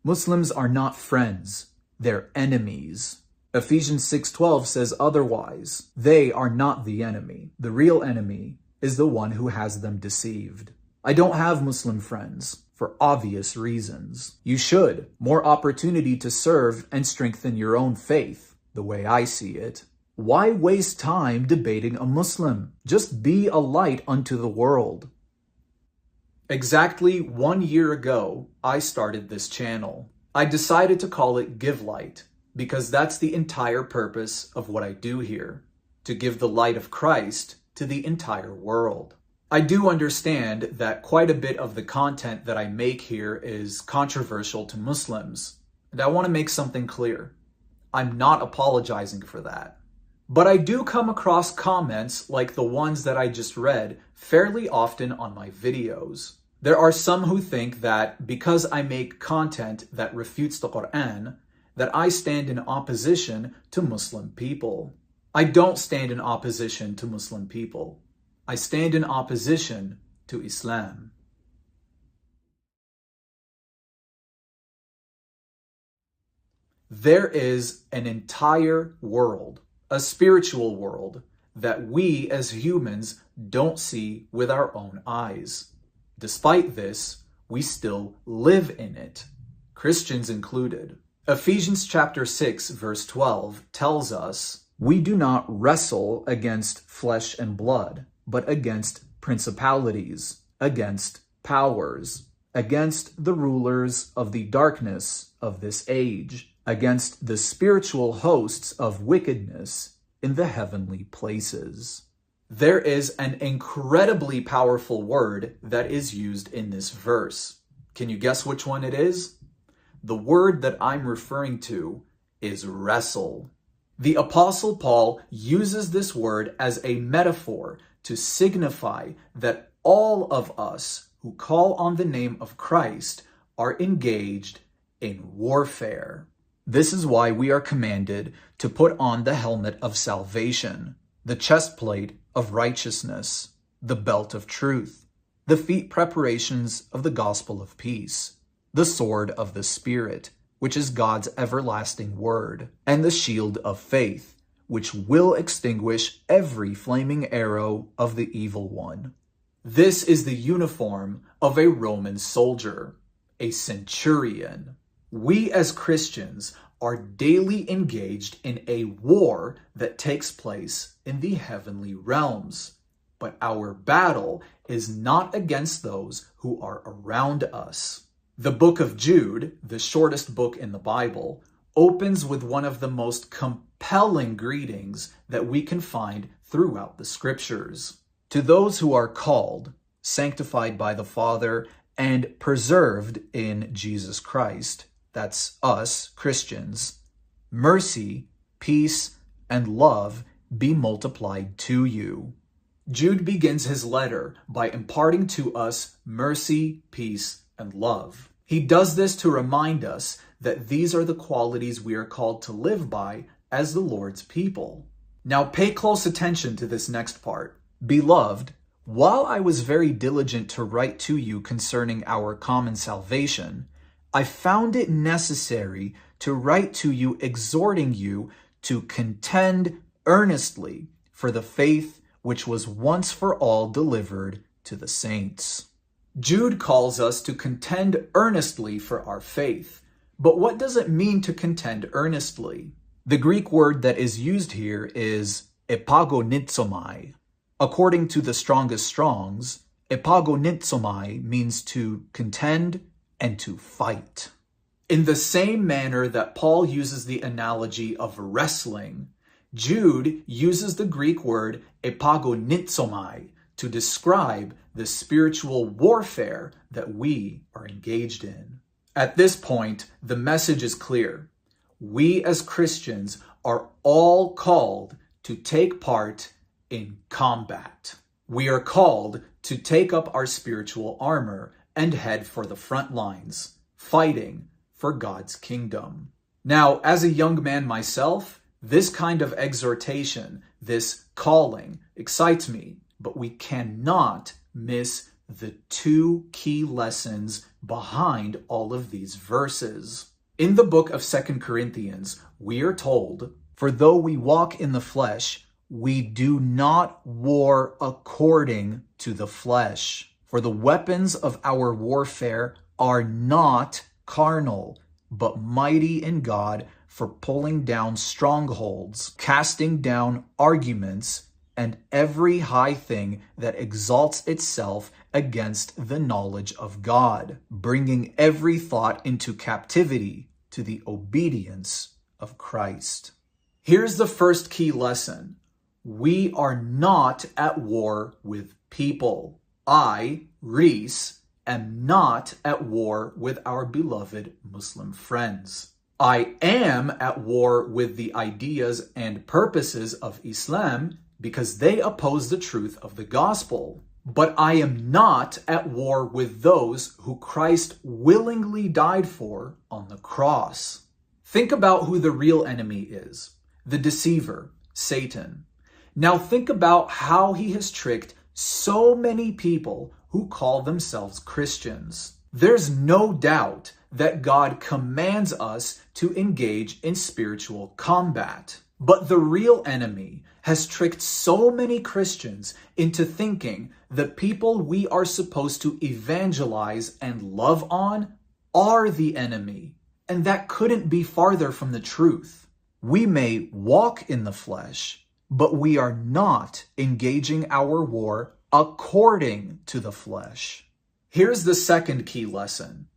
Muslims are not friends, they're enemies. Ephesians 6:12 says otherwise. They are not the enemy. The real enemy is the one who has them deceived. I don't have Muslim friends for obvious reasons. You should. More opportunity to serve and strengthen your own faith, the way I see it. Why waste time debating a Muslim? Just be a light unto the world. Exactly 1 year ago, I started this channel. I decided to call it Give Light because that's the entire purpose of what I do here, to give the light of Christ to the entire world. I do understand that quite a bit of the content that I make here is controversial to Muslims, and I want to make something clear. I'm not apologizing for that. But I do come across comments like the ones that I just read fairly often on my videos. There are some who think that because I make content that refutes the Quran, that I stand in opposition to Muslim people. I don't stand in opposition to Muslim people. I stand in opposition to Islam. There is an entire world, a spiritual world, that we as humans don't see with our own eyes. Despite this, we still live in it, Christians included. Ephesians chapter 6, verse 12 tells us, "We do not wrestle against flesh and blood, but against principalities, against powers, against the rulers of the darkness of this age, against the spiritual hosts of wickedness in the heavenly places." There is an incredibly powerful word that is used in this verse. Can you guess which one it is? The word that I'm referring to is wrestle. The Apostle Paul uses this word as a metaphor to signify that all of us who call on the name of Christ are engaged in warfare. This is why we are commanded to put on the helmet of salvation, the chest plate of righteousness, the belt of truth, the feet preparations of the gospel of peace, the sword of the Spirit, which is God's everlasting word, and the shield of faith, which will extinguish every flaming arrow of the evil one. This is the uniform of a Roman soldier, a centurion. We as Christians are daily engaged in a war that takes place in the heavenly realms. But our battle is not against those who are around us. The book of Jude, the shortest book in the Bible, opens with one of the most compelling greetings that we can find throughout the scriptures. To those who are called, sanctified by the Father, and preserved in Jesus Christ, that's us, Christians, mercy, peace, and love be multiplied to you. Jude begins his letter by imparting to us mercy, peace, and love. He does this to remind us that these are the qualities we are called to live by as the Lord's people. Now pay close attention to this next part. Beloved, while I was very diligent to write to you concerning our common salvation, I found it necessary to write to you exhorting you to contend earnestly for the faith which was once for all delivered to the saints. Jude calls us to contend earnestly for our faith. But what does it mean to contend earnestly? The Greek word that is used here is epagonizomai. According to the Strongest Strongs, epagonizomai means to contend and to fight. In the same manner that Paul uses the analogy of wrestling, Jude uses the Greek word epagonizomai to describe the spiritual warfare that we are engaged in. At this point, the message is clear. We as Christians are all called to take part in combat. We are called to take up our spiritual armor and head for the front lines, fighting for God's kingdom. Now, as a young man myself, this kind of exhortation, this calling, excites me, but we cannot miss the two key lessons behind all of these verses. In the book of 2 Corinthians, we are told, "For though we walk in the flesh, we do not war according to the flesh. For the weapons of our warfare are not carnal, but mighty in God for pulling down strongholds, casting down arguments, and every high thing that exalts itself against the knowledge of God, bringing every thought into captivity to the obedience of Christ." Here's the first key lesson. We are not at war with people. I, Reese, am not at war with our beloved Muslim friends. I am at war with the ideas and purposes of Islam because they oppose the truth of the gospel. But I am not at war with those who Christ willingly died for on the cross. Think about who the real enemy is. The deceiver, Satan. Now think about how he has tricked so many people who call themselves Christians. There's no doubt that God commands us to engage in spiritual combat. But the real enemy has tricked so many Christians into thinking the people we are supposed to evangelize and love on are the enemy. And that couldn't be farther from the truth. We may walk in the flesh, but we are not engaging our war according to the flesh. Here's the second key lesson.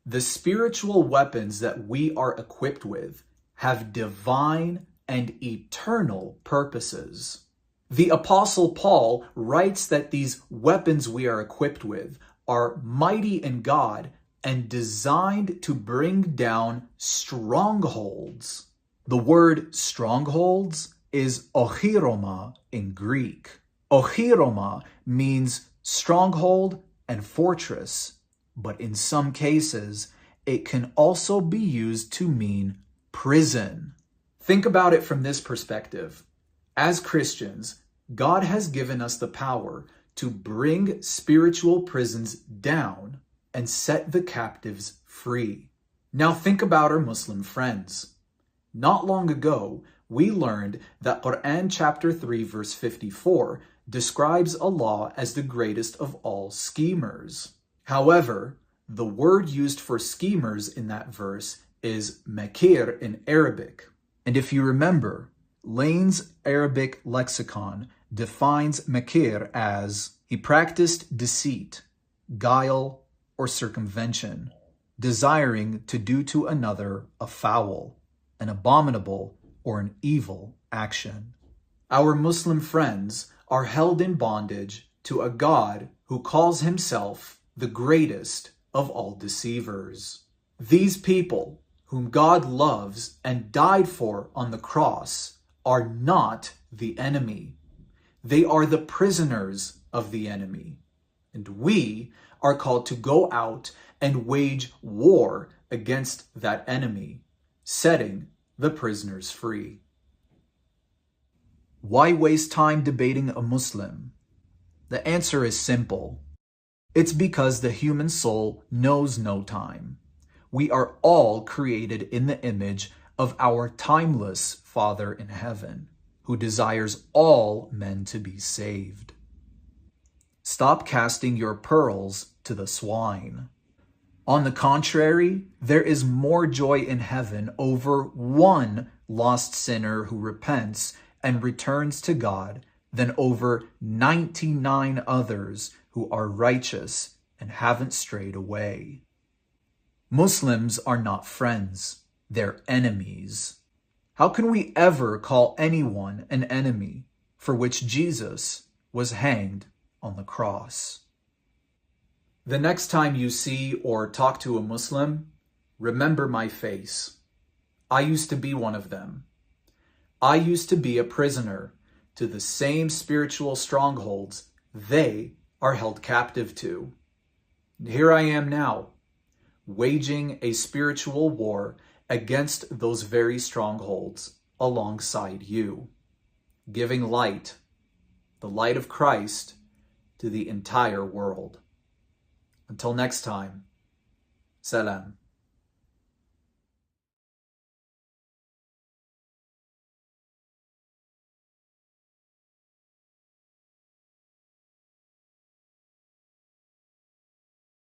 The spiritual weapons that we are equipped with have divine and eternal purposes. The Apostle Paul writes that these weapons we are equipped with are mighty in God and designed to bring down strongholds. The word strongholds is ochiroma in Greek. Ochiroma means stronghold and fortress, but in some cases, it can also be used to mean prison. Think about it from this perspective. As Christians, God has given us the power to bring spiritual prisons down and set the captives free. Now think about our Muslim friends. Not long ago, we learned that Quran chapter 3 verse 54 describes Allah as the greatest of all schemers. However, the word used for schemers in that verse is makir in Arabic. And if you remember, Lane's Arabic lexicon defines makir as he practiced deceit, guile, or circumvention, desiring to do to another a foul, an abominable, or an evil action. Our Muslim friends are held in bondage to a God who calls himself the greatest of all deceivers. These people, whom God loves and died for on the cross, are not the enemy. They are the prisoners of the enemy. And we are called to go out and wage war against that enemy, setting the prisoners free. Why waste time debating a Muslim? The answer is simple. It's because the human soul knows no time. We are all created in the image of our timeless Father in heaven, who desires all men to be saved. Stop casting your pearls to the swine. On the contrary, there is more joy in heaven over one lost sinner who repents and returns to God than over 99 others who are righteous and haven't strayed away. Muslims are not friends, they're enemies. How can we ever call anyone an enemy for which Jesus was hanged on the cross? The next time you see or talk to a Muslim, remember my face. I used to be one of them. I used to be a prisoner to the same spiritual strongholds they are held captive to. And here I am now, waging a spiritual war against those very strongholds alongside you, giving light, the light of Christ, to the entire world. Until next time, salam.